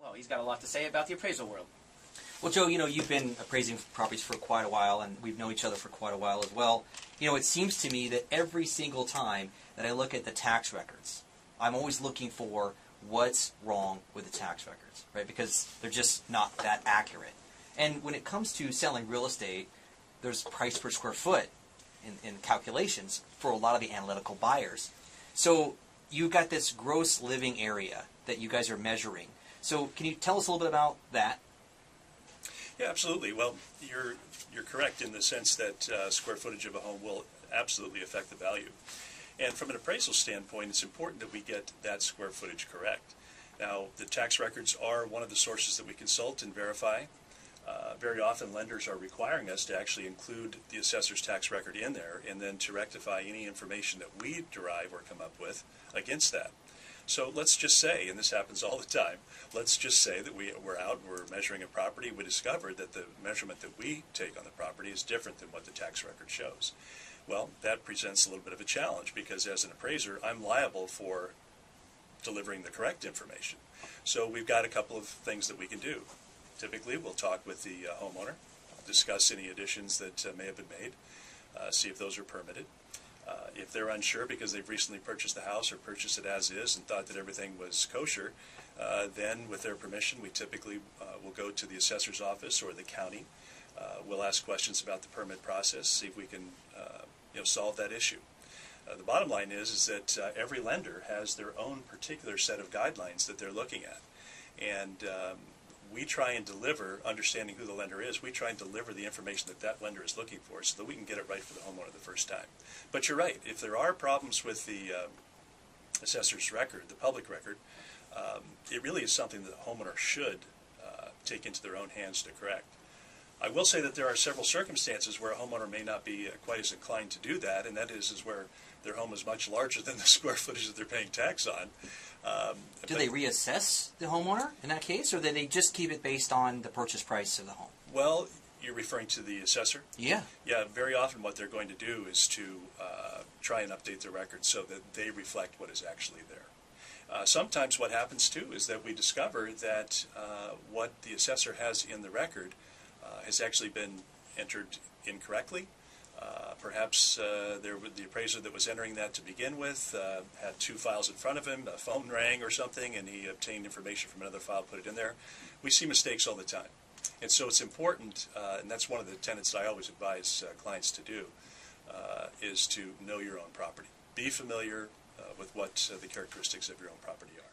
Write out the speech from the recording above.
Well, he's got a lot to say about the appraisal world. Well, Joe, you've been appraising properties for quite a while, and we've known each other for quite a while as well. It seems to me that every single time that I look at the tax records, I'm always looking for what's wrong with the tax records, right? Because they're just not that accurate. And when it comes to selling real estate, there's price per square foot in calculations for a lot of the analytical buyers. So you've got this gross living area that you guys are measuring. So can you tell us a little bit about that? Yeah, absolutely. Well, you're correct in the sense that square footage of a home will absolutely affect the value. And from an appraisal standpoint, it's important that we get that square footage correct. Now, the tax records are one of the sources that we consult and verify. Very often, lenders are requiring us to actually include the assessor's tax record in there and then to rectify any information that we derive or come up with against that. So let's just say, and this happens all the time, let's just say that we're out, we're measuring a property, we discovered that the measurement that we take on the property is different than what the tax record shows. Well, that presents a little bit of a challenge because as an appraiser, I'm liable for delivering the correct information. So we've got a couple of things that we can do. Typically, we'll talk with the homeowner, discuss any additions that may have been made, see if those are permitted. If they're unsure because they've recently purchased the house or purchased it as is and thought that everything was kosher, then with their permission, we typically will go to the assessor's office or the county. We'll ask questions about the permit process, see if we can solve that issue. The bottom line is that every lender has their own particular set of guidelines that they're looking at. And we try and deliver, understanding who the lender is, we try and deliver the information that that lender is looking for so that we can get it right for the homeowner the first time. But you're right, if there are problems with the assessor's record, the public record, it really is something that the homeowner should take into their own hands to correct. I will say that there are several circumstances where a homeowner may not be quite as inclined to do that, and that is where their home is much larger than the square footage that they're paying tax on. Do they reassess the homeowner in that case, or do they just keep it based on the purchase price of the home? Well, you're referring to the assessor? Yeah. Yeah, very often what they're going to do is to try and update the records so that they reflect what is actually there. Sometimes what happens too is that we discover that what the assessor has in the record has actually been entered incorrectly. Perhaps the appraiser that was entering that to begin with had two files in front of him, a phone rang or something, and he obtained information from another file, put it in there. We see mistakes all the time. And so it's important, and that's one of the tenets that I always advise clients to do, is to know your own property. Be familiar with what the characteristics of your own property are.